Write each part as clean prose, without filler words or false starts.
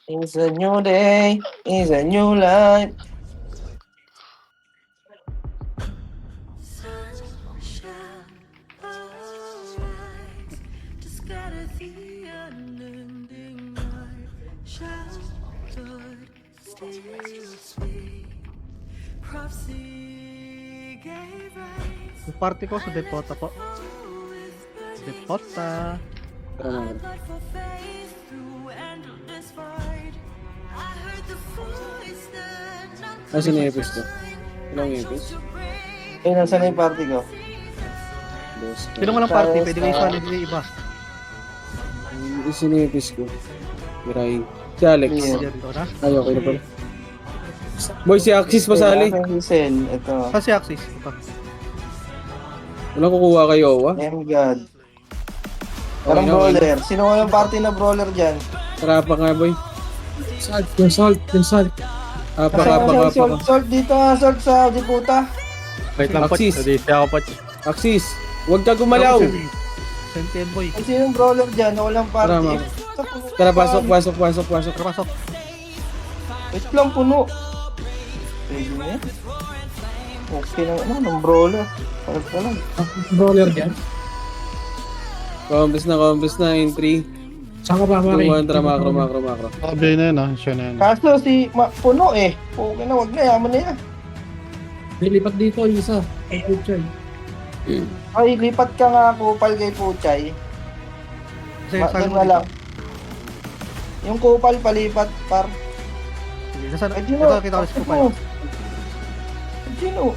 It's a new day, it's a new life. Yung party ko sa Depota po. Depota. Tara na. Asan na yung epics ko? Ilang epics? Eh, nasa na yung party ko? Dos. Sino nga lang party? Pwede kayo solid yung iba. Isa na yung epics ko. Miray. Si Alex. Yeah. Dito na. Ay, okay na pala. Boy, si Axis pasali. Ito. Saan si Axis? Ito. Walang kukuha kayo, wa? Thank God. Parang Okay na, brawler. Sino nga yung party na brawler dyan? Tara pa nga, boy. Salt, yung salt, yung salt. Apa. Salt dito nga, salt sa Diputa. Wait lang po. Axis. Hindi ako po. Axis, huwag ka gumalaw. Sentien boy. Ay, sino yung brawler dyan na walang party? Tara, ma'am. Tara, pasok. Pasok. Wait lang, puno. Pwede na yan. Okay na, ng brawler. Parang ka lang. Brawler dyan. Compres na in 3. Saan ka pa, Maki? 2, 1, tara, macro. Sabi na yun ah. Siya na yun. Kaso puno eh. Okay na, wag na, yaman na yan. Nilipat dito, isa. Ay, Puchay. Ay, lipat ka nga kupal kay Puchay. Doon na lang. Yung kupal palipat, par. Nasaan? Ay, Ito, kita ko si Kupal. Sino?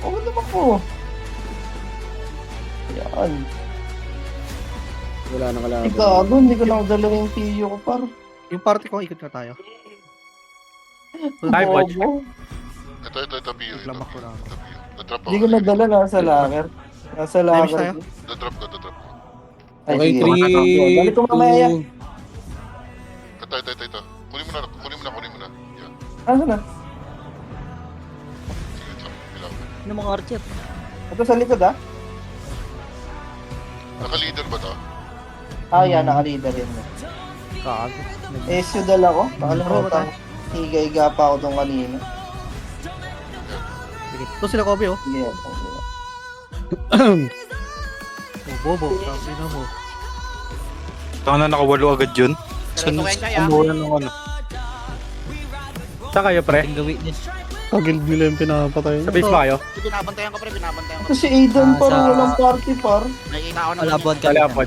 Huwag naman po. Yan. Wala na kalaban. Gago, hindi ko lang dala yung piyo ko, par. Yung party ko, ikot na tayo. Ay, watch. Bobo. Ito, Bio. Lamak ko lang. Na-drop ako. Hindi ko nadala, nasa locker. Nasa Damage locker. tayo? Na-drop ko. Ay, Okay, sige. 3, Balik ko mamaya yan. Ito. Kunin mo na. Yan. Ano na? Sige, bilang. Ano mga archer? Ito sa likod, ah. Naka-leader ba to? Yan, naka-leader yun. Kago. SU dala ko. Nakalimutan. Higa-higa pa ako tong kanina. Sige. Ito sila Kobe oh. Yeah. Oh, bobo. Sabi na mo. Saan na nakawalo agad yun? Saan mura ng ano? Saan kayo pre? Ang gawin niya. Kagil nila yung pinapatay. Sa base ba kayo? Binabantayan ko pre, binabantayan ko. Ito si Aidan par, sa- walang party par. Nakikita ko na Malabot ka. Wala po.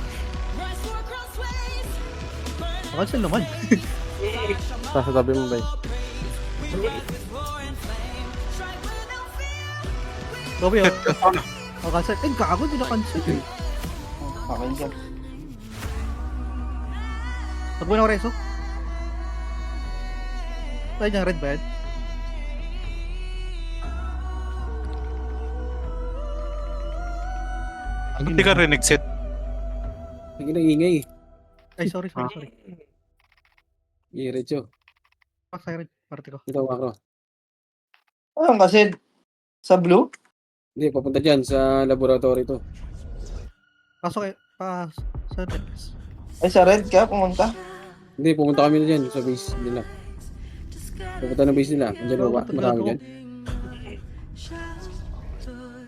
Cancel naman. Sa tabi mo ba? Kobe oh. Oh, cancel. Eh, gago, di na cancel. Okay dyan. Tagbo na ako reso. Tayo dyan, red ba yan? Hindi ka rin exit. Hindi na ingay. Ay, sorry. Iretso. Pak sa red. Party ko. Ito, macro. Ayun kasi, sa blue? Hindi, papunta dyan sa laboratory to. Pasok kayo. Sa red. Ay, sa red ka, pumunta. Hindi, pumunta kami na dyan sa base nila. Pupunta na base nila. Andiyan ba? Marami dyan.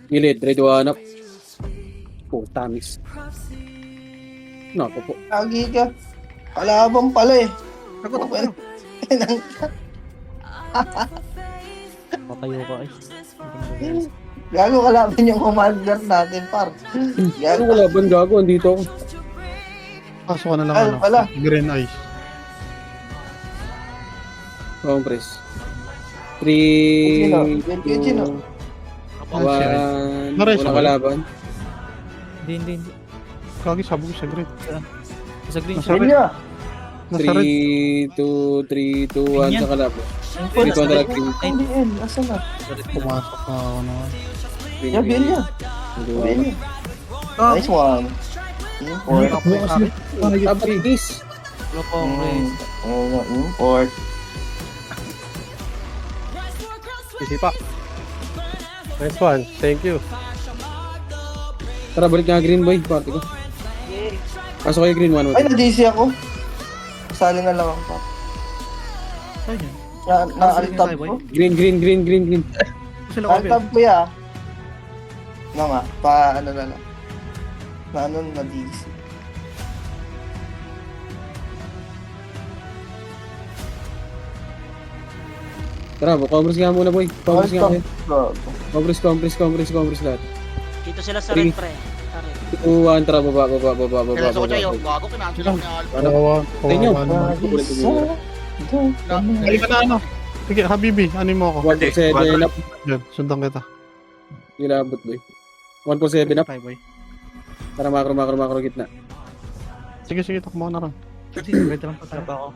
Gilid, ready to hanap. Tamis. Naku po. Lagi ka. Kalabang pala eh. Takot ako. Patayo ka ay. Gago kalaban yung commander natin, par. Ano Gago. wala ba? Gago, andito ako. Pasok ka na lang Ay, ano. wala. Green eyes. Compress. Gino, 3, Gino. 1. Nareso Walang ba? kalaban. Hindi. Kagi sabog sa green. Sa green. Nasa red. Ganyan. Nasa red. 3, 2, 1 sa kalaban. Dito na lang. Hindi yan. Asa na? Pumasok na ako na. Yeah, Bilya. Bilya. Oh, Nice one. Import. Abris. Ano po, pre? Import. Easy pa. Nice one. Thank you. Tara, balik nga green boy. Party ko. Pasok kayo green 1. Ay, na-DC ako. Sali na lang ako. Saan yun? Na-altab ko. Green. Sila ko, Na-altab ko ya. Nga nga, ano na lang. Na-DC. Tara, compress nga muna boy. Compress nga kayo. Gago. Compress lahat. Dito sila sa Three. red pre. Sa red. 2, 1, tara, baba. Kailangan ko tayo. Gago, kinansel ako ni Alpha. Tayo nyo. Halika na ano. Sige, Habibi, ano mo ako? 147 up. Yan, sundan kita. Nilabot boy. 147 up. Tayo, boy. Tara, macro gitna. Sige, takbo na rin. Kasi, pwede lang pa tayo.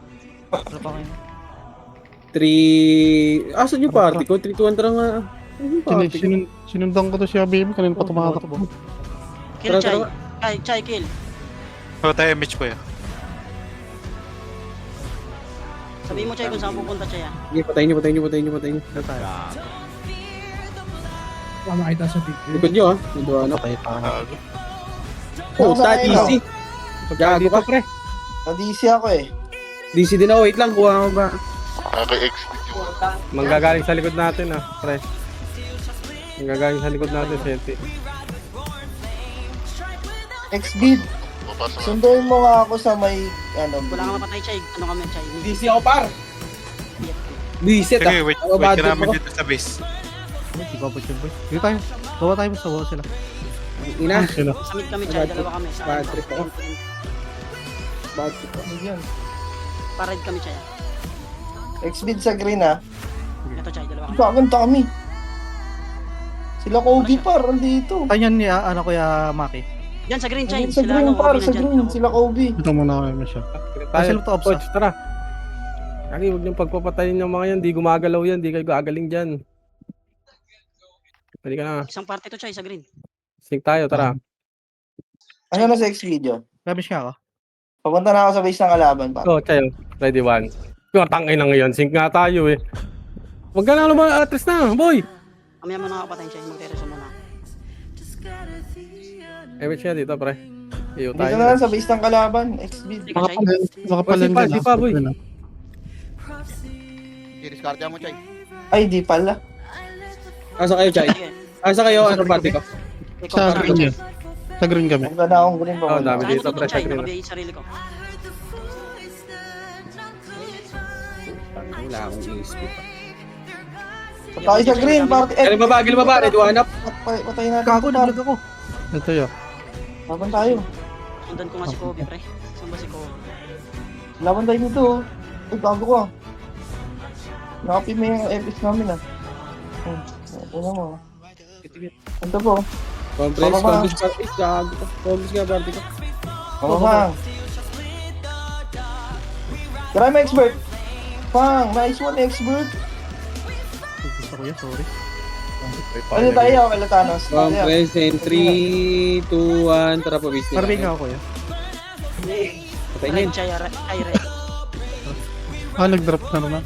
Wala pa kayo. 3... Asan yung party ko? 3, 2, 1, tara nga. Ano yung party ko? Sinundan ko to si Habibi, kanina pa tumatak. Kill Tara, Chai. Chai kill. Wala tayo image ko yan. Sabihin mo Chai kung saan pupunta Chai ah. Sige, patayin nyo. Dito tayo. Makita sa video. Likod nyo ah. May duwa na. Gago. Oh, Saan stat tayo? easy. Gago ka pre. Na-DC ako eh. DC din ako. Wait lang, kuha ko ba? Naka-exit yung Manggagaling sa likod natin pre. Manggagaling sa likod natin, Senti. X-Beat. papasok na. Sunduin mo nga ako sa may, ano, Wala kang mapatay Chai. Ano kami Chai? DC ako par. Reset Sige, ah. wait Ako, ka bad trip namin ako. dito sa base. Hindi babot yun, boy. Dito tayo. Bawa tayo, basta bawa sila. Ina. Sino? Sa mid kami Chai. Dalawa kami. Sa Bad trip ako. Bad trip ako. ano yan. Parade kami Chai. X-Beat sa green ah. Ito Chai. Dalawa kami. Gaganta kami. Sila Kobe par, andito. Tayo yan, ano kuya Maki. Yan sa green Chai. Sa Sila green ano. par, Obi sa nandyan. green. Sila Kobe. Ito muna kami siya. Ay, sila to, Ops, Coach, tara. Kagi, huwag niyong pagpapatayin yung mga yan. Di gumagalaw yan. Di kayo gagaling dyan. Pwede ka na. Isang party to Chai sa green. Sync tayo, tara. Ano na sa X-Video? Rabish nga ako. Papunta na ako sa base ng kalaban pa. Go, Chayo. Ready, one. Yung tangay na ngayon. Sync nga tayo eh. Huwag ka na naman atras na, boy. Mamaya mo nakapatayin Chai. Magtereso muna. Eh, siya dito, pre. Iyo Dito tayo. na lang sa base ng kalaban. X-Beat. Sige Chai. Makapalan Oh, si pa, boy. I-discard mo, Chay. Ay, di pala. Asa kayo, Chay? Sige. Asa kayo? Ano party ko? Ikaw Sa party green Chai. yan. Sa green kami. Ang ganda akong green pa. Oh, dami Saan dito, mo pre. to Chai? Sa green. Nakabiyay yung sarili ko. Wala akong isip. Patay sa green, party. Galing baba. Ready, one up. Patay natin. Kako, par. nalag ako. Ito yun. Laban tayo. Sundan ko nga si Kobe pre. Saan ba si Kobe? Laban tayo dito. Ay, bago ko ah. Nakapime yung FX namin ah. Ano mo? Ito po. Compress Baba. party. Gago ka. Compress nga party ko. Pang. Crime expert. Pang, nice one expert. Gusto ko yan, sorry. Ano tayo, Kalatanos? Compress in 3, 2, 1. Tara po, base nila. Parabay nga ako kuya. Patay na Red yun. Chai. Ay red. Nag-drop na naman.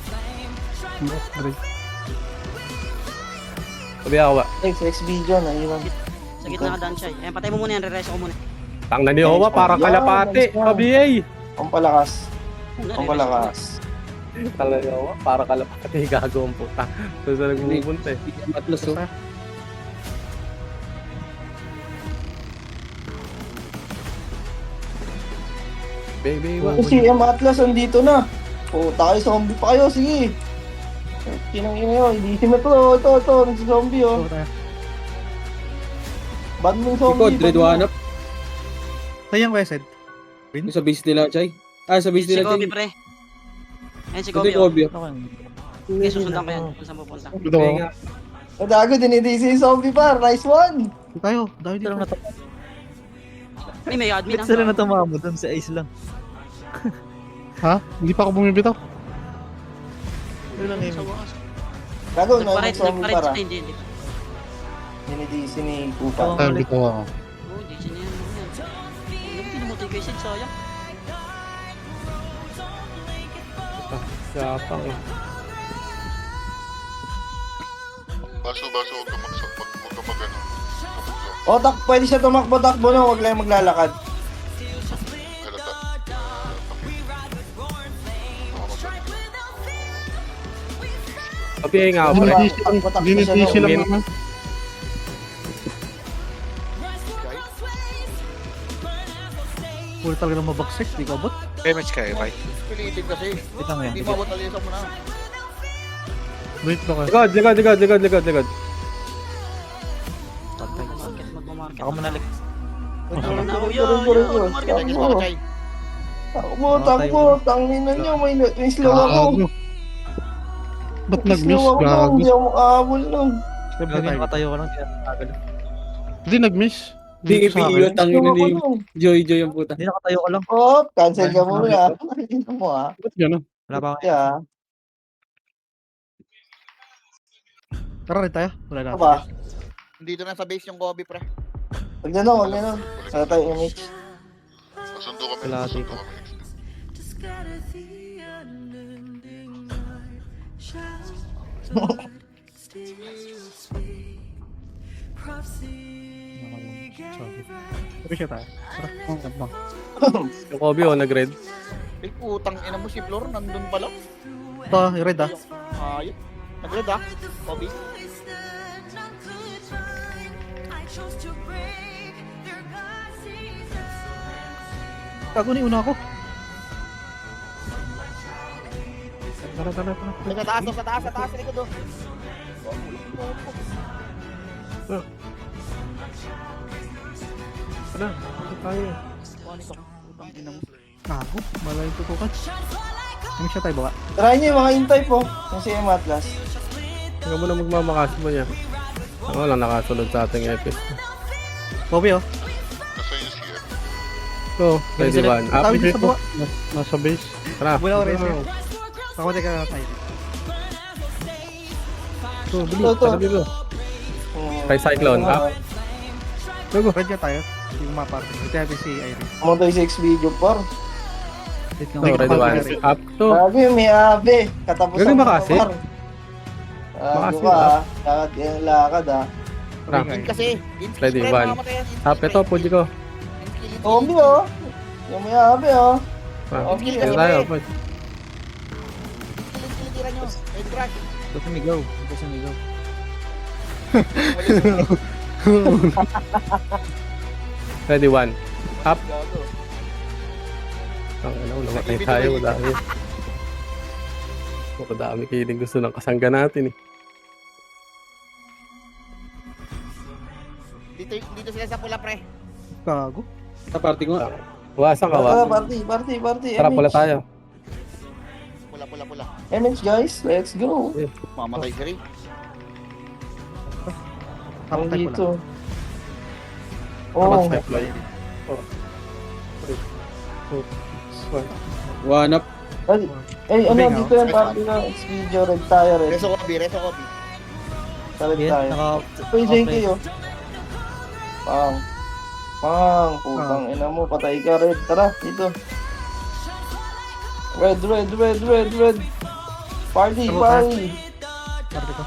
Green. Sabi ako ba? X video na iwan. Sa gitna ka Dan Chai. Ayan, patay mo muna yan. Re-reso ko muna. Tang na ni Owa, parang Yan, kalapate. nice one. Pabiyay. Ang palakas. Ano, Ang re-reso palakas. Tang na ni Owa, parang kalapate. Gago ang puta. So, sa nagpupunta eh. Atlas oh. Baby, Yung CM Atlas andito na. O, tayo zombie pa kayo, sige. Kinang ina yun, hindi si Metro. Ito, nagsi-zombie oh. Bawa tayo. Ban mong Likod, zombie. ready, one up. Tayo yan, kuya Sed. Yung sa base nila, Chay. Sa base Si nila, Kobe Chay. pre. Ayan si Ito Kobe. yung Kobe. Okay, susundan ko yan. Kung saan pupunta. Ito ako. Nadago, dinidisi yung zombie par. Nice one. Tayo, dahil dito. Ay, may admin Sila na tumama doon sa ice lang. Ha? Hindi pa ako bumibitaw. Yun lang yun. Gago, may Nagparit zombie para. sa hindi. Dinidisi ni Kupa. Bitaw ako. Oh, di siya niyan. Ano pinamutay kay Sid? Sayang. Gapang eh. Baso, huwag ka mag-ano. O, pwede siya tumakbo-takbo na, huwag lang maglalakad. Papihay nga ako, pre. Dinipisi lang naman. Puro talaga ng mabagsik, di ka abot. Damage kayo, Bay. Pilitin kasi. Wait lang yan. Hindi mabot alisan mo na. Wait lang kayo. Likod. Ako manalik. Tangina nyo, may slow ako. Gago. Ba't May nag-miss? slow ako, Gago. hindi ako makahabol nun. Siyempre, nakatayo ka lang. Tinagal. Hindi nag-miss. Di ipiyot ang Slow ino ako ni nun. Joy ang puta. Hindi nakatayo ka lang. Oh, cancel ka muna. Nakikita mo ah. Ba't gano'n? Wala pa ako. Yeah. Tara rin tayo. Wala na. Ano ba? Dito na sa base yung Gobi, pre. Huwag na nun, huwag na nun. Sana tayo image. Masundo kami. Wala, Masundo dito. kami. Sabi siya tayo. Yung Kobe, nag-red. Eh, putang ina mo si Flor, nandun pala. Ito, yung red ah. Ayun. Nag-red ah. Gobi. Gago na una ako. Tara. Ay, sa taas, sa taas, sa taas. Likod oh. Tayo. Ano ito? Putang ina mo. Gago, malayo tutukan. Yung siya tayo baka. Try nyo yung mga intay po. Yung si M Atlas. Huwag mo na magmamakas mo niya. Ako lang nakasunod sa ating epic. Bobby oh. Nasa yung CM. So, ready one. Up. Tawid sa buka. Nasa base. Tara. Wala ko rin. Pakamatay ka na tayo. So, bilis. Ito. Tara dito. Try Cyclone. Up. Gago. Red ka tayo. Yung mapa. Ito natin si Iris. Motoy 6 video par. Wait So, ready one. Up. So, Sabi, may abe. Katapusan Galing mo makasi. par. Makasi, Ka ah. Lakad yan lakad ah. tara. In kasi. In Ready, pre, one. mamamatay yan. In Up. pre. Ito, puji ko. Tombi oh. Yung may abe oh. Ah, Okay. Ito tayo. Puj. Tira nyo. Head crash. Ito sumigaw. Ito sumigaw. Ready one. Up. Gago. Ang ano, namatay tayo. Madami. Madami kiling gusto ng kasangga natin eh. Dito sila sa pula, pre. Gago. Sa party ko nga. Wasan ka Ah, wa. party. Tara, pula tayo. Pula. MH guys, let's go. Mamatay si Ray. Ang Pakamatay ko dito. lang. Oh, One up. ay ano Big, dito yung party na it's video red tayo red. Reso Gobi. Talit Yan, tayo. naka... Pwede kayo. Putang ina mo, patay ka red. Tara, dito. Red. Party. Party ko.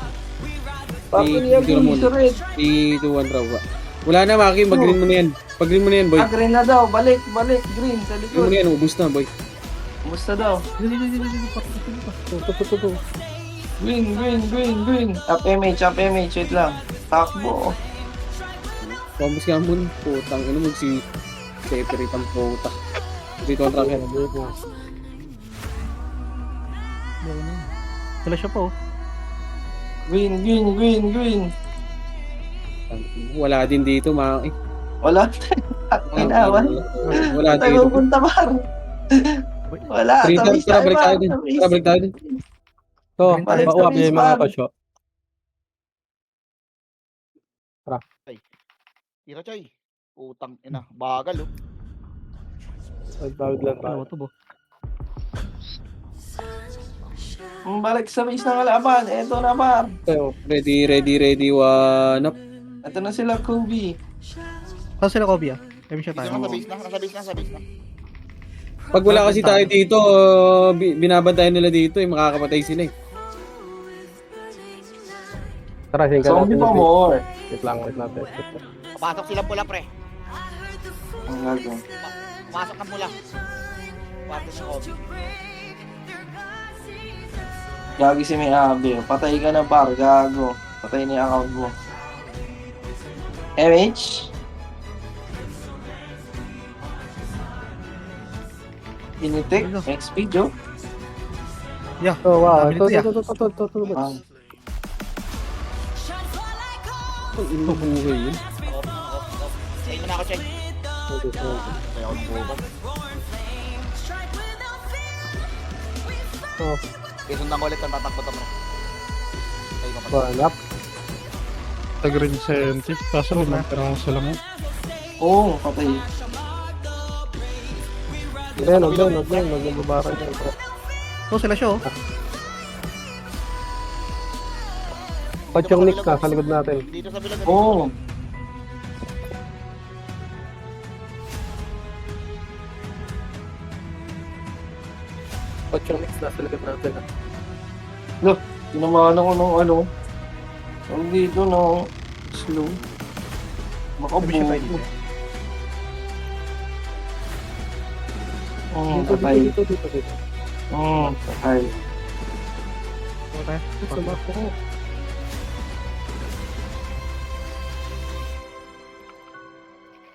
Party Dito niya na muna. sa red. 3, 2, 1, raw. Wala na, Maki. Mag-green mo na yan. Pag-green mo na yan, boy. Ah, green na daw. Balik. Green sa Green mo likod. na yan. Ubus na, boy. Kumusta daw? Green. Up MH. Wait lang. Takbo. Ubus ka muna. Putang. Ano mo si separate ang puta. Dito ang tracker. Wala siya pa oh. Green. Wala din dito, Maki. Wala. Inawan. Wala Tayo dito. punta ba? Wala. Three Tamis tara, balik tayo ba? din. Tamis. Tara, balik tayo din. So, Balik sa mauwap niya yung mga base, pasyo. Tira, Choy. Putang ina. Bagal, oh. Tawid lang tayo. Ano to bo? Balik sa base ng kalaban. Eto na par. So, ready. One up. Ito na sila, Kobe. Saan sila Kobe ah? Kami siya Dito tayo. nasa base na. Pag wala kasi tayo dito, binabantayan nila dito, makakapatay sila eh. Tara, singka Zombie natin. pa more. Wait lang natin. Papasok sila pula, pre. Ang gagawin. Pasok ng pula. Party ng Gobi. Gagi si may abi. Patay ka na par, gago. Patay na yung account mo. MH? Initik? XP, Joe? Oh, wow. Dami nito, ya. Ito. Ah, Ito buhay yun. Sa'yo na ako, Chay. Kaya ako ng buwan. Oh. Okay, sundan ko ulit ang tatakbo to, bro. Sa'yo ka pa. Banap. Tag-green 70. Kaso limang peraso lang yun. Oo, patay. Huwag na babaran yan. Oh, sila siya, oh. Pachong Nick ka, sa likod natin. Dito sa bilang. Oo. Pachong Nick na, sa likod natin. Tinamaan ako ng ano. Ang dito no. Slow. Sabi siya tayo Makabuo. dito. Patay. Dito. Patay. Oh, tayo.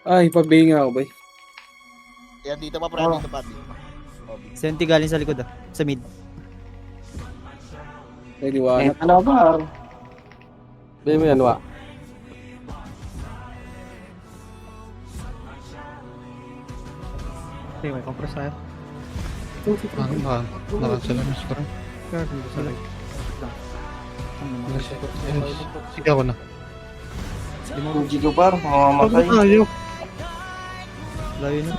Ay, pabinga ako, bay. Yan, dito pa, pre. Dito pa. 70 galing sa likod sa mid. Ay, liwanag. Eto na par. Bay mo yan, wa. Okay, may compress tayo. Nakansel ang miss ko rin. Kaya dito sa right. Sige ako na. Fuji ko par. Mamamatay. Tayo. Layo na.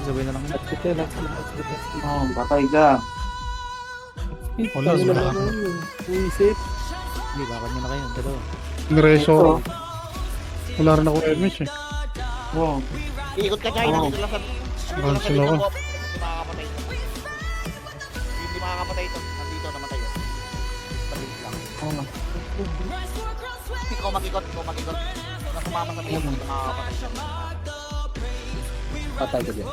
Sabay na lang. Patay ka. Wala, wala. Isip. Hindi, bakit nyo na kayo. Dalawa. Ingreso. Wala rin ako MS eh. Oo. Iikot ka, Chay. Oo. Dito lang sa... Cancel ako. Hindi makakapatay ito. Nandito, namatay yun. Pabilis lang. Ikaw mag-ikot. Na sumama sa tayo, hindi ka makakapatay. Patay ko dyan.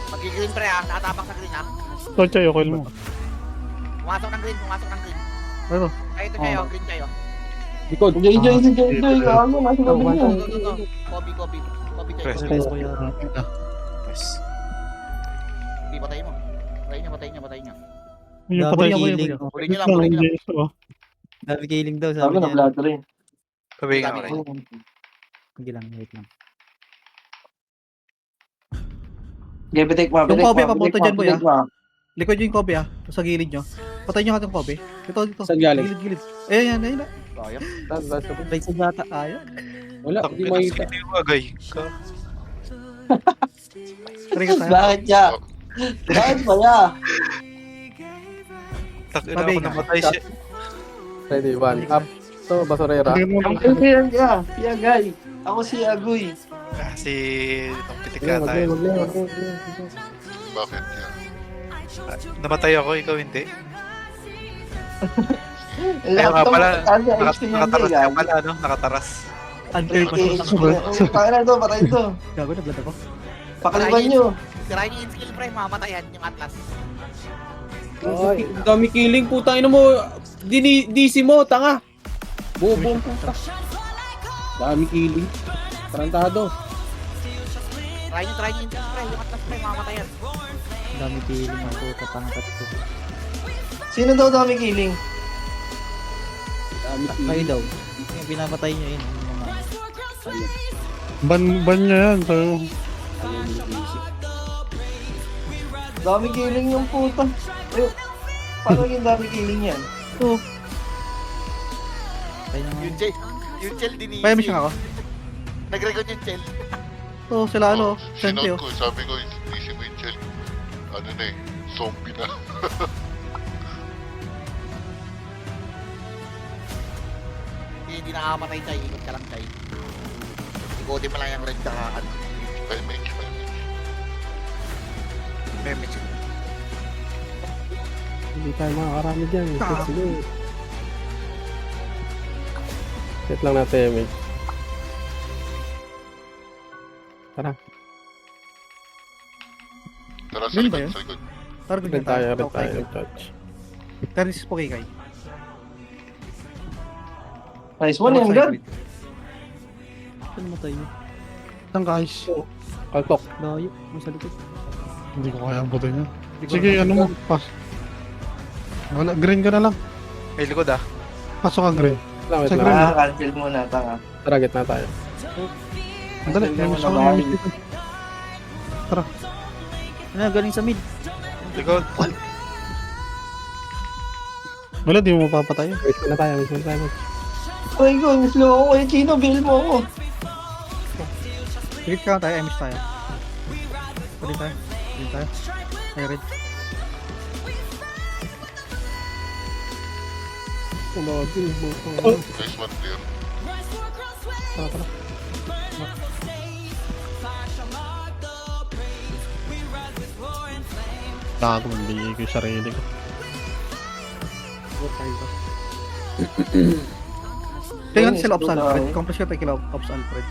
Mag-green, pre, ha. Nakatapak sa green, ha. Ito, Chay, okay mo. Pumasok ng green. Ano? Ay, ito, Chay, oh. Green, Chay, oh. Likod. Enjoy. Gago, nasa gabi niya. Copy, Chay. Press. Press ko yan. Hindi, patay mo. Patay niya. Yung Dami patay niya ko. healing. Huli niyo lang. Dami killing daw, Sabi sabi na niya. blood rin. Sabi nga rin. Sige lang, wait lang. Gebetek mo. Yung Kobe, papunta dyan, boy, Likod yung Kobe, ah. Sa gilid nyo. Patay nyo ka yung Kobe. Dito. Saan galing? Gilid. Ayan. Sayang. Right sa bata. Ayan. Wala, hindi makita. Hindi mo agay. Try ka tayo. Bakit ya? Bakit ba ya? Takina ako namatay siya. Ready, one, up. Ito, basurera. Ang kailangan ka. Piagay. Ako si Agoy. Si itong pitika tayo. Bakit yan? Namatay ako, ikaw hindi. Lahat nga ng pala, matanda, XP niyan, Nakataras guys. ka pala, no? Nakataras. Unfair ko siya. Patay na ito, patay ito. Gago na, blood ako. Pakaliban nyo. Tirahin niyo yung skill, pre. Mamatayan yung Atlas. Ay, dami killing, putang ina mo. DC mo, tanga. Buong puta. Dami killing. Tarantado. Tirahin niyo yung skill, pre. Yung Atlas, pre. Mamatayan. Dami killing ang puta, pangkat ko. Sino daw dami killing? Dami Kayo killing. daw. Yung pinapatay nyo yun. Yung mga... Ban niya yan. So, Dami killing yung puta. Eh, paano yung dami killing yan? Patay na nga. Yung Chel din Kaya mission ako. Nag-record yung Chel. Oo, sila ano. Sente, Sinout oh. ko, sabi ko, hindi si Mitchell. Ano na eh, zombie na. Hindi nakakamatay, Chay. Ikot ka lang, Chay. Ikotin mo lang yung red tsaka ano. May mage. Meme. Hindi tayo makakarami dyan. Sige. Set lang natin, mate. Tara. Tara sa Ganun ba likod, yun? sa likod. Target Red niya tayo, tayo. red Okay. tayo, touch. Terris po kay Kai. Nice one yan, God. Saan namatay niya? Saan guys? Kaltok. Layo. Nasa likod. Hindi ko kaya abutin yan. Hindi ko Sige, na- ano mo? Pass. Wala, green ka na lang. May likod ah. Pasok ka green. Lang, wait Sa lang. green. Cancel muna, tanga. Tara, gitna tayo. Andali, Cancel may muna, gusto ko bye. na dito. Ano, galing sa mid. Likod. Wala, di mo mapapatay. Wait na tayo, wait na tayo. Ay, ko, slow ako. Kuya Chino, bail mo ako. Hit ka tayo, MS tayo. Pwede tayo. Pwede tayo. Ay, red. Nice one, clear. Tara, tara. Tago, hindi ko yung sarili ko. Tingnan sila Ops slow Alfred. down. Compress ka tayo kila Ops Alfred.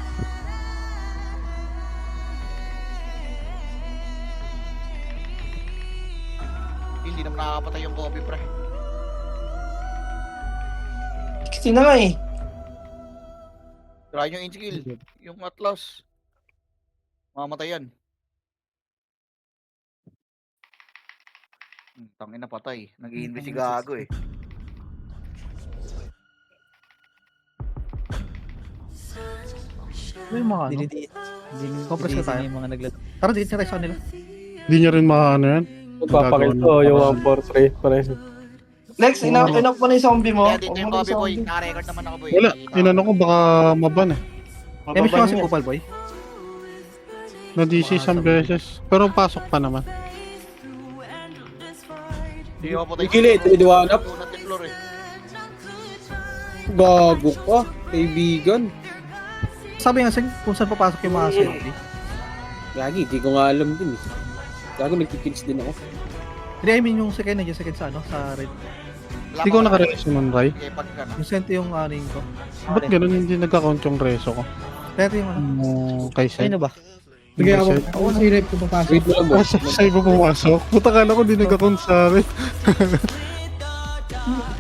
Hindi naman nakakapatay yung Kobe, pre. Kasi na nga eh. Try yung in-skill. Yung Atlas. Mamatay yan. Tangin na patay. Nag-iimbestiga gago eh. Ano yung mga ano? Compress ka tayo. Yung mga naglat. Tara, dito tayo sa kanila. Hindi niya rin maano yan. Magpapakito yung 143. Pare. Lex, enough mo na yung zombie mo. Kaya dito yung Kobe, boy. Naka-record naman ako, boy. Wala, inano ko baka maban eh. MS nyo kasi Kupal Boy. Na DC isang beses. Pero pasok pa naman. Hindi ako patay. Gilid, tumidiwanap. Unat yung floor eh. Gago ka, kaibigan. Sabi nga kung saan papasok yung mga sentry. Lagi, di ko nga alam din eh. Gago, nagkikills din ako. Hindi, I mean yung second na second sa ano, sa red. Hindi ko nakareaction nun, Ray. Okay, pag ka na. Yung sentry yung aning ko. Ba't ganun hindi nagka-count yung reso ko? Pero yung ano. Kay Ay Seth. na ba? Sige, Ako sa hirap ko papasok. Wait mo lang, boss. Sa'yo ko pumasok. Puta ka na ko, di nagka-count sa akin.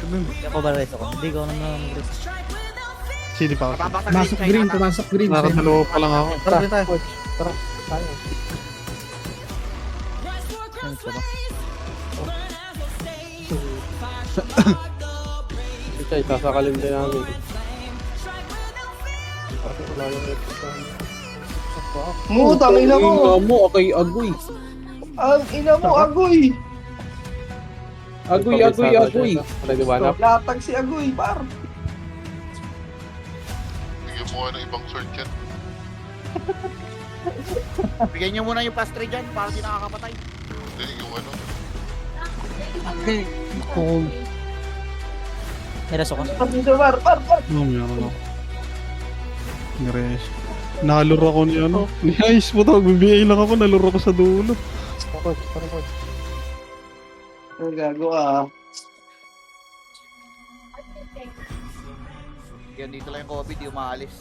Hindi ako ba reso ko? Hindi ko naman mag-reso. Sili pa ako. Pumasok green, pumasok. Nakadalawa pa lang ako. Tara, dito tayo. Ano ba? Ito, itasakalin din namin. Wala yung extra. Mutang ina Ang mo. ina mo, okay, agoy. Ang ina mo, agoy. Agoy, agoy, agoy. Nagdiwanap. Latag si agoy, par. Bigyan mo nga ng ibang sword yan. Bigyan nyo muna yung past 3 dyan para di nakakapatay. Hindi, yung ano. May reso ko. Dito, par. Meron ako. Nires. Naluro ako ni ano. Ni Ice mo to. Magbibigay lang ako. Naluro ko sa dulo. Ang gago ah. Yan, dito lang yung Kobe, di umaalis.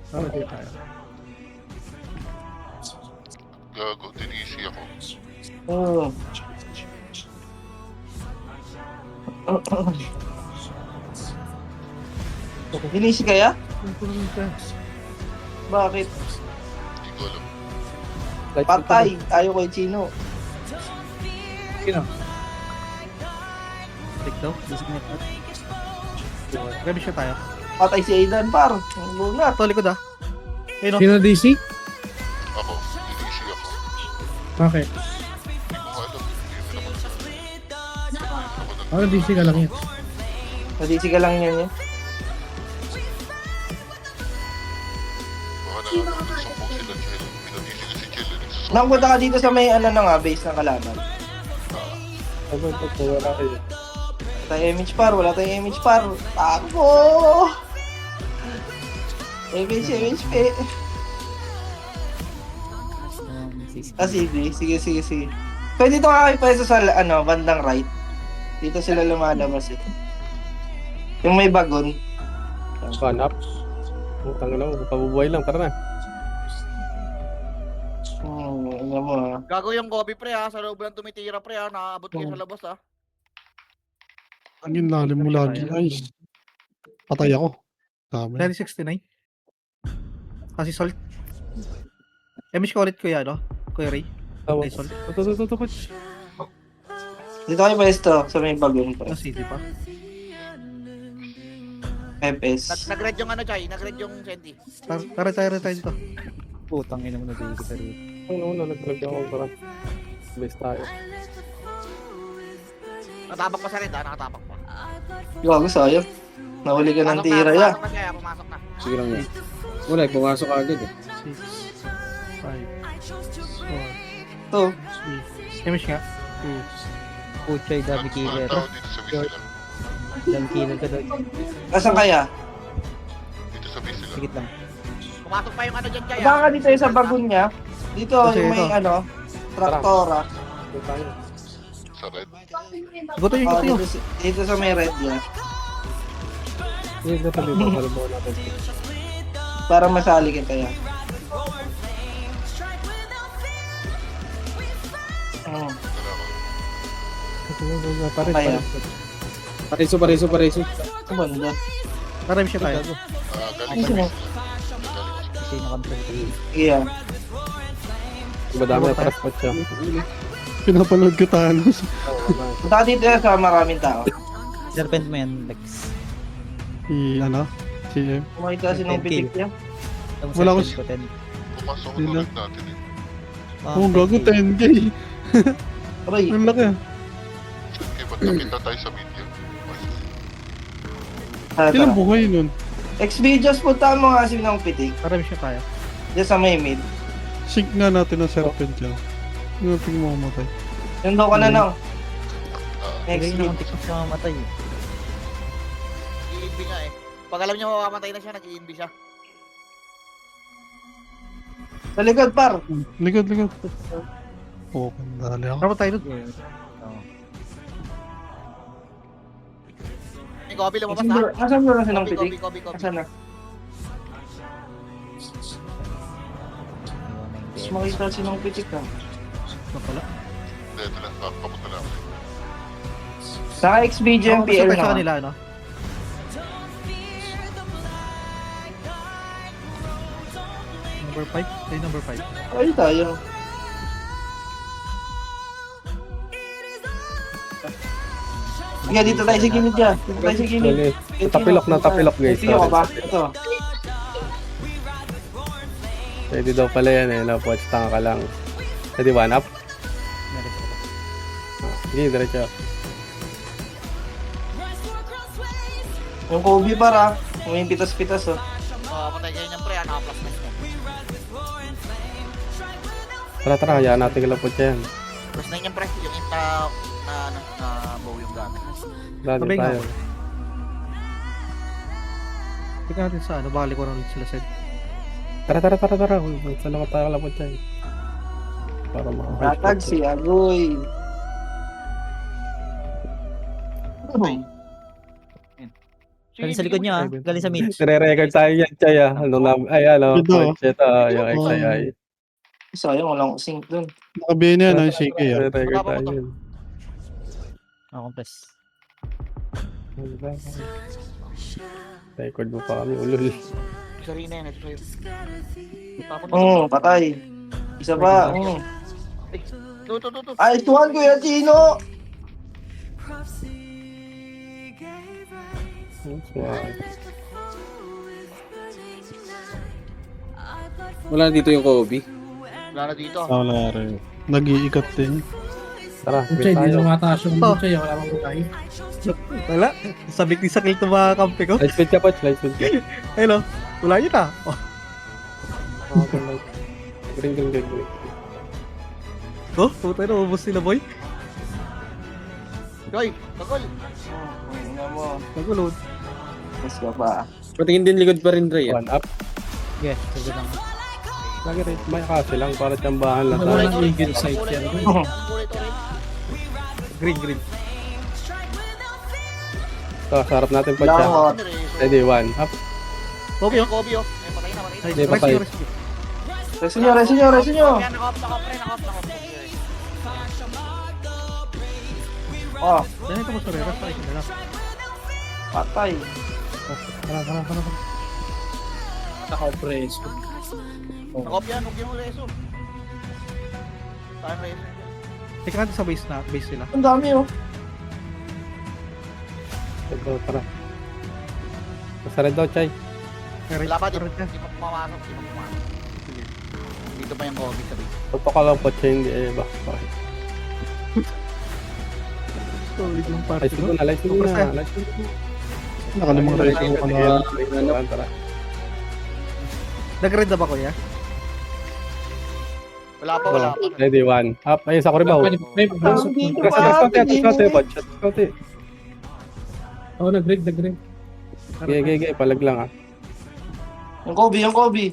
Tara, dito tayo. Gago, tinisi ako. Oh. Binisi kaya? Bakit? Hindi ko alam. Patay. Ayaw kay Chino. Take daw. Designate na. Grabe siya tayo. Patay si Aidan, par. Ang bungat. Ito, likod ah. Ayun o. Sino DC? Ako, tinisi ako. Bakit? Hindi ko alam. Hindi mo naman sabi. Ano DC ka lang yan? Nadisi ka lang yan eh. Baka nagsumbong sila Chel. Pinatisi ko si Chel. Nagsusumbong. Nakapunta ka dito sa may ano na nga, base ng kalaban. Wala kayo. Wala tayong image par, wala tayong image par. Takbo! MHP. Ah, sige. Pwede ito nga kayo pwesto sa ano, bandang right. Dito sila lumalabas eh. Yung may bagon. Hanap. Tangin na mo, pabubuhay lang. Tara na. Ano mo ah. Gago yung Kobe pre ha, sa loob lang tumitira pre ha, nakaabot kayo sa labas ha. Ang lalim mo lagi. Nice. Patay ako. Dami. 69. Kasi salt. Miss ko ulit kuya, no? Kuya Ray. Tawa. Ay, salt. Ito, coach. Dito kayo pwesto sa may bagong Sa city pa. FS. Nag-red yung ano Chay, nag-red yung Sandy. Tara tayo dito. Putang ina mo na dito sa rito. Ano, nag-grab ako para. Best tayo. Nakatabak pa sa red ha, nakatabak pa. Gago, sayang. Nahuli ka ng tira ya. Pumasok na Chay, pumasok na. Sige lang yan. Wala, pumasok agad eh. 6, 5, 4, Ito. 3. Miss nga. Puchay, dami One killer. tao dito sa base lang. Dami killer ka daw. Nasaan kaya? Dito sa base lang. Sigit lang. Pumasok pa yung ano dyan Chay ha. Baka dito sa bagon niya. Dito, Kasi yung may ito. ano, traktora. Ito tayo. Sa red. Guto yung Oh, guto yung. dito sa may red niya. Dito tayo dito. Halimbawa natin. Para masali ka kaya. Pare, Kaya. Pareso. Ang banda. Tara, miss tayo. Galing sa base lang. Kasi nakamsal ko. Iya. Madami na transport siya. Pinapanood ko Thanos. Punta ka dito sa maraming tao. Serpent mo yan, Lex. Ano? Si M. Kumakita kasi ng pitik niya. Ang Wala ko serpent ko 10. Pumasok ko Sila. ulit natin eh. Oh, gago 10k. Aray, Ang laki. Okay, ba't nakita tayo sa video? Ilang buhay nun? Xvideos, punta mo kasi ng pitik. Tara, miss tayo. Diyan sa may mid. Sync nga natin ang serpent yan. Yung ping mamamatay. Yung daw ka na nang. Hindi Next na week. kontik siya mamatay. Nag-i-invi nga eh. Pag alam niya mamamatay na siya, nag-i-invi siya. Sa likod, par. Likod. Oh, dali ako. Tara tayo doon. May Kobe lumabas ha. Asan mo na siya ng pitik? Kobe. Asan na? Mas makita siya ng pitik ha. Wala. Hindi, ito lang. Papunta lang. Sa Xvideo MPL Sa na. kanila, no? Number 5? Tayo number 5. Ay, tayo. Sige, dito tayo sa gilid dyan. Dito tayo sa gilid. Dali. Tapilok guys. Ito ka ba? Ito. Pwede daw pala yan eh. Watch tanga ka lang. Pwede one up? Meron ako. Sige, diretso. Yung Kobe para. May pitas-pitas oh. Patay kayo niyan pre, naka-plus na siya. Tara, hayaan natin kalapot yan. Plus na niyan pre, yung inta na bow yung gamit. Dali Sabay nga. tayo. Tingnan natin sa ano, balik ko rin ulit sila Sed. Tara. Salamat tayo kalapot yan. Para Tatag si Agoy. Galing sa likod niya ah. Galing sa mid. Nire-record tayo yan, Chay ah. Ano, Ito. coach, ito, yung XII. Sayang, walang sync dun. Nakabihin na yan ang shake eh. Nire-record tayo yun. Ako press. Record mo pa kami, ulul. Sorry na yan, ito sa'yo. Oo, patay. Isa pa. Tuto. Ay, tuwan ko yan, Chino! Wala dito yung Kobe. Wala na dito. Wala rin. Nag-iikat din. Tara, bit tayo. Wala. Sabik ni sakil ito mga kampi ko. Light speed ka, coach. Light speed ka. Hello. Wala yun ah. Oh. Green. Oh, puta na, ubos sila boy. Hoy, takol. Tingnan mo. Nagulod. Mas ka pa. Patingin din likod pa rin, Ray. One up. Yes, sige lang. Lagi rin. May kasi lang para tiyambahan lang Kulay tayo. to rin. Kulay to rin. Green. Ito, sa harap natin pa siya. Langot. Ready, one up. Kobe oh. Kobe oh. Ay, patay na. Ay, Hindi, patay. rescue. Resinyo. Yan, naka-off pre, naka-off. Oh, Yan ito mo sa Rera, sa akin na lang. patay. Kana. Naka-preso. Nakopya, huwag yung reso. Saan reso? Tika natin sa base nila. Ang dami oh. Ito, tara. Sa red daw, Chay. Wala pa, di Meron yan. pa pumamasok. Dito pa yung COVID sabi. Ito ka lang po, Chay, hindi ba? Bakit? Solid yung party Light mo. mo na, light mo na. Light mo na. Nakalimang reso ko na. Tara. Nag-red na ba kuya? Wala pa. Ready, one. Up. Ayun, sa Kuribaw. Dito Kaunti, kaunti. Oo, nag-red. Gege, palag lang ah. Yung Kobe.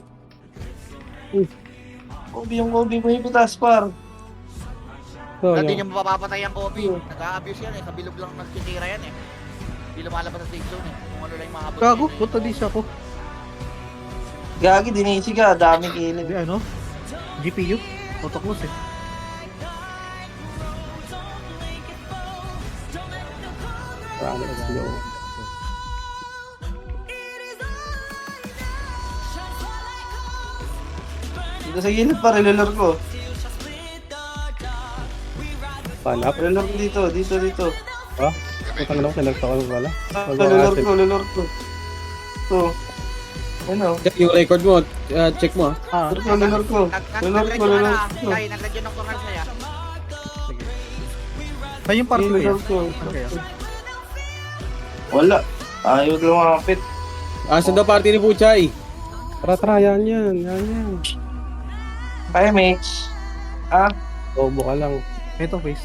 Kobe, may pitas par. So, Dati yung, niya mapapatay ang COVID. Nag-a-abuse yan eh. Sa bilog lang nagtitira yan eh. Hindi lumalabas sa safe zone eh. Kung ano lang yung mga Gago, punta di siya ako. Gagi, dinisi ka. Daming kilid. Hindi ano? GPU? Autoclose eh. parang slow. Dito sa gilid par, ilolor ko. Pan up. Ilolor ko dito. Ha? Putang na ako, kinagta ko wala. Ilolor ko. So, ano? Check yung record mo. Check mo. Ilolor ko. Nag-red yun ng tungal saya. Saan yung party kuya? Ilolor ko. Ano kaya? Wala. Ayaw lumapit. Saan daw party ni Puchay? Tara, yan. Kaya, Mitch. Bobo ka lang. Ito base.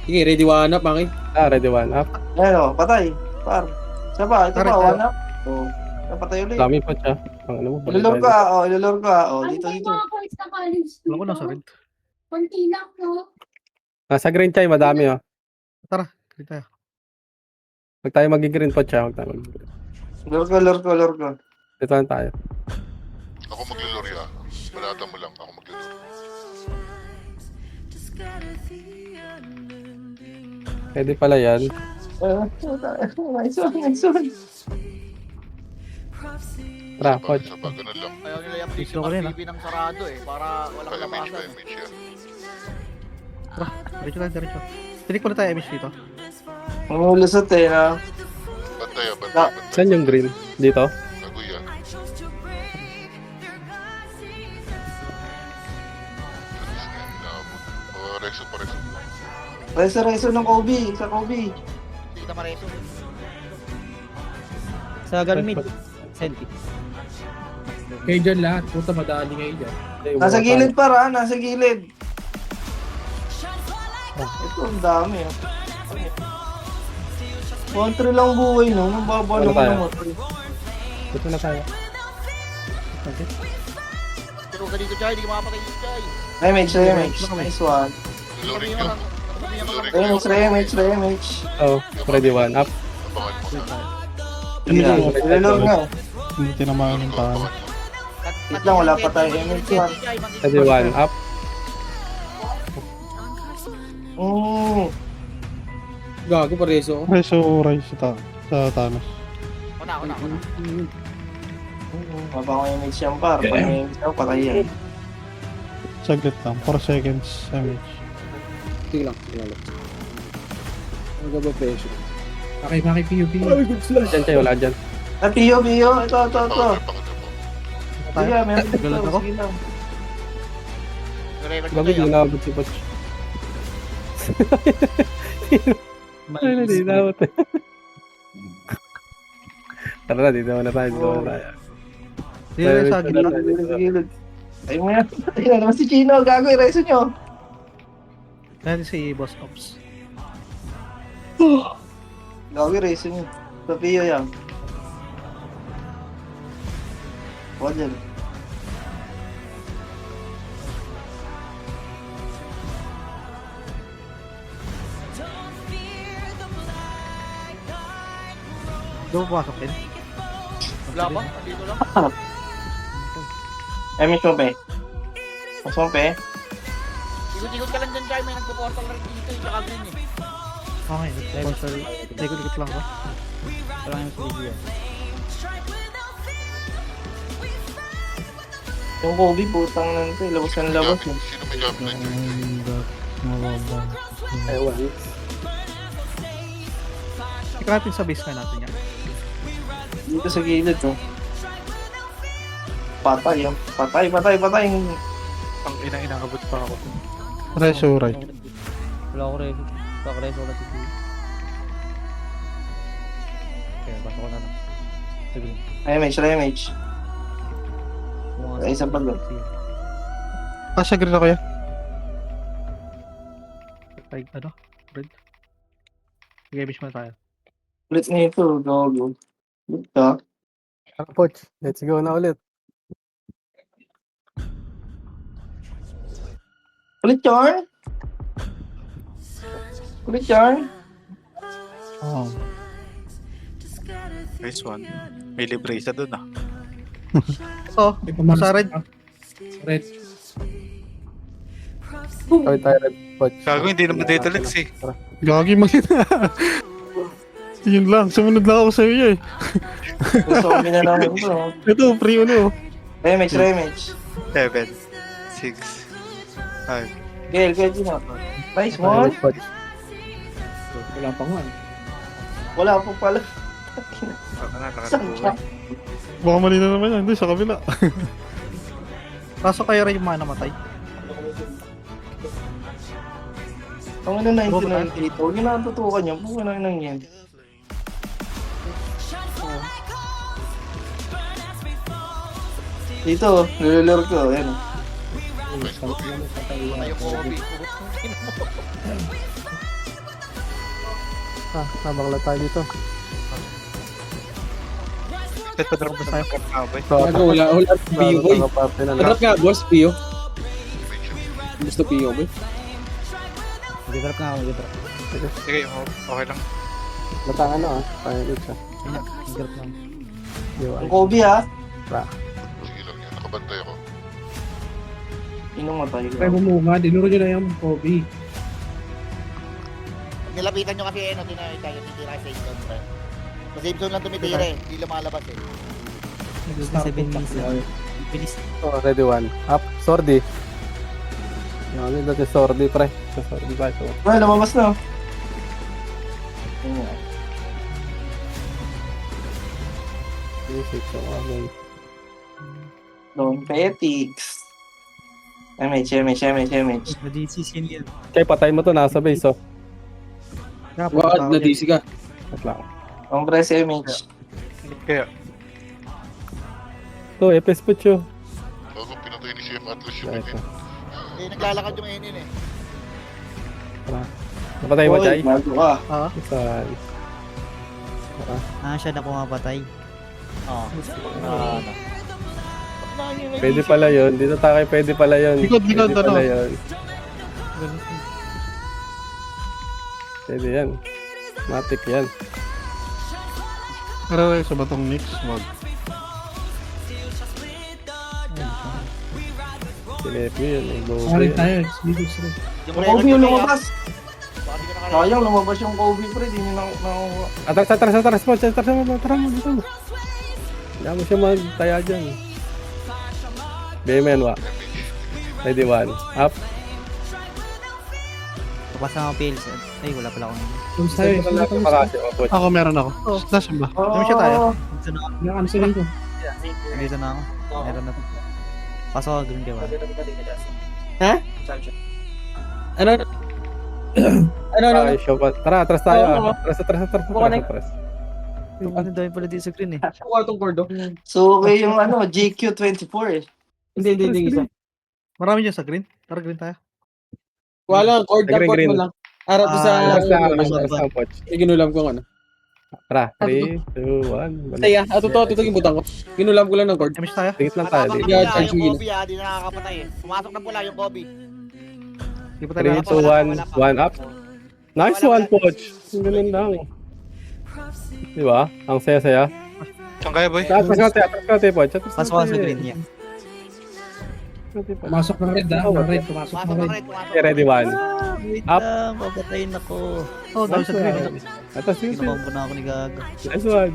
Sige, ready one up, Maki. Ready, one up. Ano, patay. Par. Isa pa, ito Correct, pa, ah. one up. Oh, napatay ulit. Dami pa siya. Ang ano mo. Ilolor ka. Oh, dito. Alam ko nasa red. Konti lang, no? Nasa green, Chay, madami oh. Tara, dito tayo. Huwag tayo mag-green po siya. Huwag tayo mag-green. Lor ko. Dito lang tayo. Ako maglulorya. Balatan mo lang, ako maglulorya. Pwede pala yan. Nice one. Tara, coach. Sa bago na lang. Ayaw nila yung police Gusto ko rin, TV ng sarado eh. Para walang Kaya Mitch, labasan. yan. Tara, diretso. Tinik ko na tayo MH dito. Ang lusot eh, na. Bantay. Saan yung green? Dito? Naguya. Reso pa. Reso ng Kobe. Sa Kobe. Hindi kita mareso. Sa Garmin. Senti. Kayo dyan lahat. Puta, madali kayo dyan. Nasa gilid para, nasa gilid. Ito, ang dami ah. Country lang buhay no, nang baba Ano naman tayo? ng motor. Dito na tayo. Pero ka dito, Chay. Hindi ka makapatay dito, Chay. Remix. Nice one. Loring yun. Remix. Oh, ready, one up. Abangan mo. Ilolor nga. Hindi tinamaan yung tayo. Wait lang, wala pa tayo. MX one. Ready, one up. Gago, pareso. Reso rise sa Thanos. Una. Mabang ko MX yan par. Pag may MX ako, patay yan. Saglit lang. 4 seconds MH. Sige lang. Ang gaba preso. Maki PUP. Dyan, Chay, wala dyan. Pio. Ito. Pangatlo. Sige, meron dito. Galit ako. Sige lang. Bago di na abot si Poch. Ay, hindi na abot. Tara na, dito na tayo. Dito tayo sa gilid. Sa gilid. Ay mo yan. Ayun naman si Chino. Gago, i-reso nyo. Natin si Boss Ops. Gago, i-reso nyo. Sa Pio yan. Huwag dyan. Doon pumasok din. Wala ba? Dito lang. MX mo, pe. Mas mo, pe. Hindi Ikot-ikot ka lang dyan, Chai. May nagpo-portal rin dito. Tsaka green eh. Okay, likod-likod lang ako. Wala kang sige yan. Yung Kobe, putang nante. Labas ng labas. Sino may gamit na yun? Ewan. Ika natin sa base nga natin yan. Dito sa gilid, oh. Patay, oh. Patay. Ang inaabot pa ako. Reso, right. Wala ko rin. Kakareso ko na titi. Okay, basta ko na na. Sige. Remage. Ay, isang pag-load. Kasha green ako yan. Like, ano? Red. Sige, base muna tayo. Ulit na ito, gago. Ulit ka. Poch, let's go na ulit. Ulit yarn. Oh. Nice one. May libre isa dun ah. So, sa red. Red. Kawin tayo red, Poch. Gago, hindi naman dito Lex eh. Gagi makina. Yun lang, sumunod lang ako sa iyo eh. Gusto ko namin ito. Ito, free ano. Remage. 7, 6, 5. Gail, pwede na. Nice one. Poch. Wala pa nga. Wala po pala. Saan ka? Baka mali na naman yan, hindi sa kabila. Kaso kayo rin yung mga namatay. Ang ano 1998, huwag yun ang tutukan niya. Kung ano nang yan. Dito, nilolor ko. Ayan. Patay yung Kobe. Nabakla tayo dito. Set pa drop tayo for kabay. Gago, wala Pio, boy. Drop nga, boss, Pio. Gusto Pio, boy. Mag-drop nga ako, mag-drop. Sige, okay lang. Matang ano ah. Tayo dito siya. Mag-drop lang. Ang Kobe ha. Sige lang yan, nakabantay ako. Inong matay. bumuha, dinuro nyo na yung Kobe. Nilapitan nyo kasi tayo titira sa safe zone. Sa safe zone lang tumitira eh. Hindi lumalabas eh. Gusto 7 minutes lang. Bilis. Oh, ready one. Up, Sordi. Ano dati Sordi, pre. Sa Sordi ba ito? Well, lumabas na. Music, so ano. Don Petix. MH. Madisisin yun. Kaya patay mo to, nasa base oh. What? Na-DC ka. Wait lang. Congress MH. Kaya, To, Epes Pucho. Bago pinatay ni CM Atlas yung Ito. Eh, naglalakad yung Enin eh. Napatay mo, Chay? Bago ka. Saan? Siya na pumapatay. Oo. Pwede pala yun. Dito tayo pwede pala yun. Likod, Pwede pala ano? yun. Pwede yan. Matik yan. Pero sa batong Nix, wag. Sinepi yun. May bobe yan. Yung Kobe yung lumabas. Sayang, lumabas yung Kobe pre. Di nyo nakuha. Atras mo. Tara mo. Dito mo. Hindi mo siya magtaya dyan. Bayman wa. Ready one. Up. Papasa ako pills. Ay, wala pala akong. Ako meron ako. Nasaan ba? Dami siya tayo. Dito na ako. Meron na to. Pasok ako green kayo. Ay, show pa. Tara, atras tayo. Atras. Ano dami pala dito sa green eh. So, okay yung ano, GQ24 eh. Hindi. Marami dyan sa green. Tara, green tayo. Wala, cord na Green. mo lang. Araw to sa... Atras na, Poch. Ginulam ko ano. Tara, 3, 2, 1. Ay, ito yung butang ko. Ginulam ko lang ng cord. MH tayo. Tingit lang tayo. Nakapatay Dito. Yeah, na charge yung wheel. Kobe ah. Di na nakakapatay eh. Pumasok na pula yung Kobe. Di pa tayo 3, 2, 1. 1 up. Nice one, Poch. Ang ganun lang. Di ba? Ang saya-saya. saan kaya boy? Atras natin, Poch. Pasok ako sa green niya. Pumasok ng red ha. Ng red. Pumasok Pumasok ng ng red. red, pumasok. Okay, ready one. Wait Up. lang, papatayin ako. Oh, dahil sa green. Ito, sige. Kinukombo na ako ni Gaga. Nice one.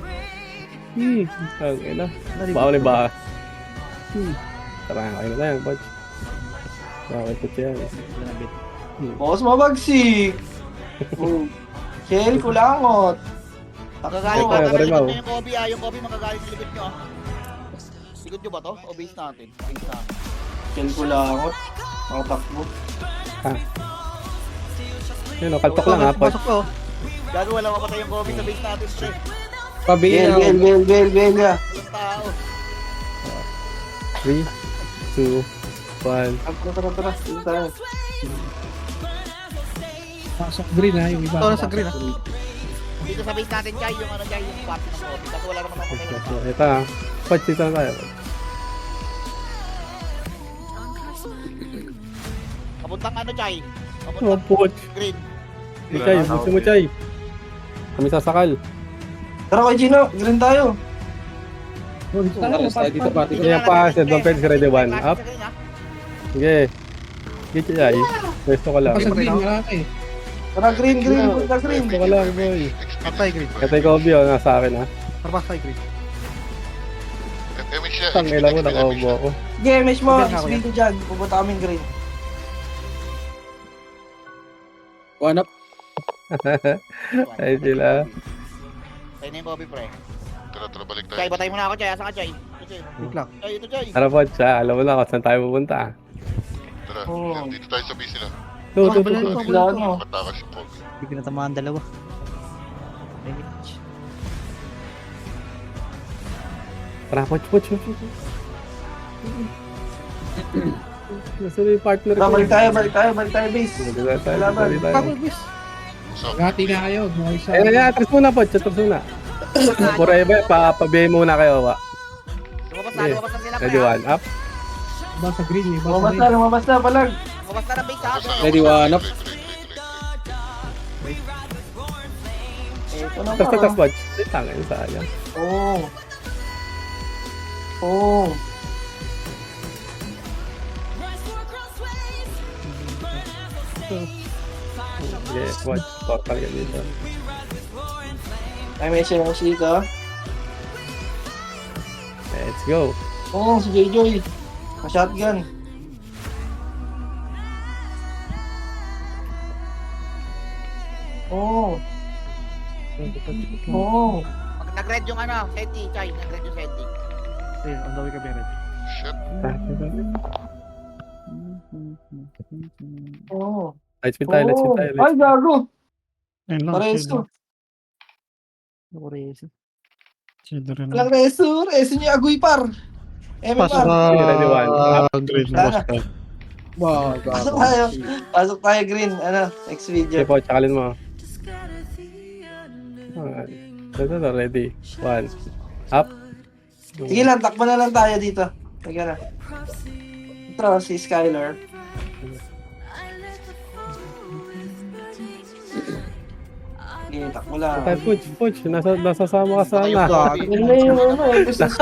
Ang ina. Bawal ni ba? Tara, kayo na yan, Poch. Bakit po yan? Boss, mabagsik. Shell, kulangot. Magagaling Ikaw, ba? Magagaling Karimaw. nyo yung Kobe ah. Yung Kobe magagaling sa likod nyo ah. Likod nyo ba to? O base natin? Base natin. Shell, kulangot. Ang takbo. Yun, kaltok lang ha, Poch. Pasok ko. Gago wala mapatay yung Kobe sa base natin, pre. Pabihin Bel. Walang tao. 3, 2, 1. Tara. Dito tayo. Pasok green ha. Yung iba. Ito na sa green, ah. Dito sa base natin, Jai, yung ano, Jai, yung party ng Kobe. Kasi wala naman ako tayo ng tao. Ito ha. Poch, dito na tayo. Papuntang ano, Jai? Oh, Papuntang Poch. green. Chay, gusto mo, Chay. Kami sasakal. Tara kay Gino, green tayo. Dito pati. Kaya pa, set bang pwede si ready one. Up. Sa green, ah. Sige. Sige, Chay. Pwesto ka lang. Pasok green. Malaki. Tara, green. Punta green. Pwesto ka lang, boy. Patay green. Katay Kobe, oh, nasa akin ha. Tara, patay green. Emish siya. Tangila mo, naka-obo ako. Sige, mesh mo. Green ako yan. Dito dyan. Pupunta kaming green. One up. Ay sila. Tayo na yung Kobe, pre. Tara, balik tayo. Jai, batay mo na ako, Jai. Asan ka, Jai? Ito, Jai. Wait lang. Jai, ito, Jai. Tara po, siya. Alam mo na kung saan tayo pupunta. Tara, Oh. dito tayo sa busy na. Go. Wala ano. Makatakas yung Kobe. Hindi ko natamaan dalawa. Damage. Tara, Poch. Nasa na yung partner Tara, balik tayo, base. Laban. Pagod, bis. Usap. Gati na kayo. Mga isa. Atras muna, Poch. Atras muna. Forever, papabihin muna kayo, wa. Lumabas na sila, pre. Ready one, up. Iba sa green. Iba sa Lumabas green. na, palag. Lumabas na ng base, ha? Ready one up. Ito na Atras, pa. Poch. Ay, tangin, sayang. Oh. Sige, Poch. Portal ka dito. Ay, may siya dito. Let's go. Si Joy. Ma-shotgun. Nag-red yung ano, Senti, Jai. Nag-red yung Senti. Ayun, ang dami kami red. Shit. Light spin tayo, let's spin tayo. Ay, gago. Ayun lang. Pareso. Shield rin. Walang reso. Reso niya agoy par. Pasok MMR. Ready one. Up. green. Boss ka. Wow. Pasok tayo green. Ano, next video. Okay, Poch. Sakalin mo. Ito, ready. One. Up. Sige lang, takbo na lang tayo dito. Sige na. Ito, si Skylar. Sige, takbo lang. Tayo, Poch. Nasasama ka sana. Yun na yung ano, business.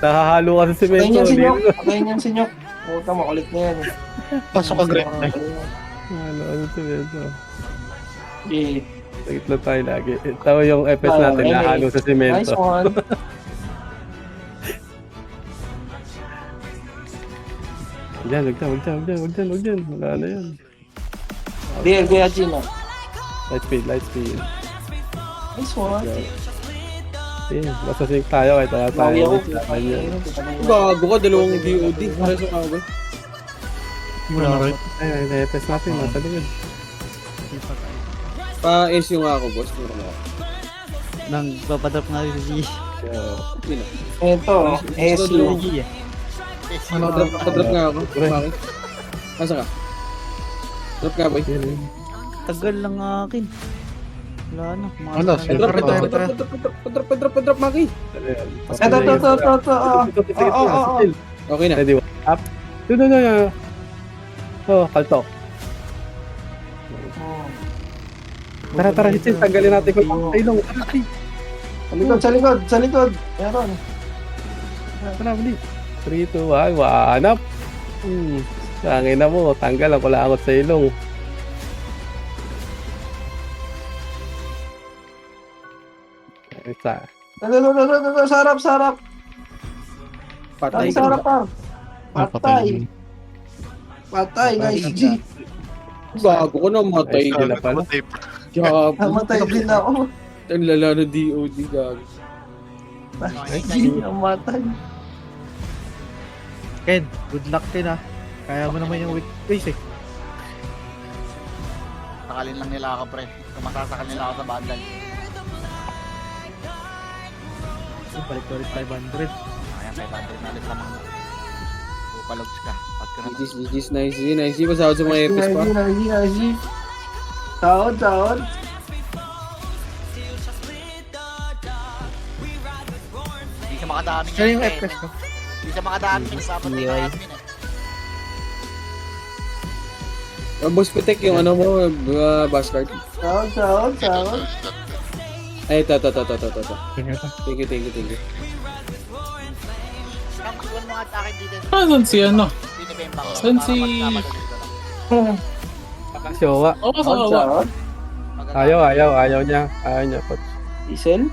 Nakahalo ka sa Patayin semento. niyan si Nyok. Patayin niyan si Nyok. Puta, makulit na yan. Pasok ka green. Ano semento. Okay. Sagit lang tayo lagi. Tawa yung FS natin, okay. nahalo sa Nice semento. one. Diyan, wag dyan. Wala na yan. Deal, Gino. Light speed. Nice one. Yeah, basta sync tayo kahit wala tayo. Bawi ako. Laban yan. Gago ka. Dalawang DOD. Pareso ka ba? Wala na rin. Ay, FS natin, nasa likod. Pa-ace yung ako, boss. Nang papadrop nga rin si G. Ito, SU. Si G eh. Pa-drop nga ako. Bakit? Asa ka? Drop nga, boy. Tagal lang akin. Wala na. Wala, silver tayo. Pa-drop, Maki. Ito. Okay na. Ready, up. No. Oh, kaltok. Tara, hitin. Tanggalin natin ko. Taylong. Sa likod. Meron. Tara, bali. 3, 2, 1, wahanap. Sangin na mo, tanggal ang kulakot sa ilong. Isa. Sarap, sarap. Patay Ang sarap pa. Patay. Patay, nice G. Bago ko namatay Ay, na pala. Matay. Gago. Namatay din ako. Ang lala na DOD, gago. G, namatay. Ken, good luck Ken ah. Kaya mo naman yung weak face eh. Sakalin lang nila ako, pre. Masasakal nila ako sa bandal. Balik ulit 500. Ayan, 500 na ulit lamang. Pupalogs ka. Pag ka naman. GG's, nice. Nice. Pasahod sa mga FS pa. Nice. Sahod. Hindi siya makadaming. Kaya yung eh. FPS ko. Hindi siya makadaming. Nagpapatay ng admin eh. Boss Pitek, yung ano mo, bastard. Sahod. Ay, ito. Thank you. Ang kuwan mo at akin dito. Saan si ano? Binibembang. Saan si... Showa. Oo, kawawa. Ayaw niya. Ayaw niya, coach. Diesel?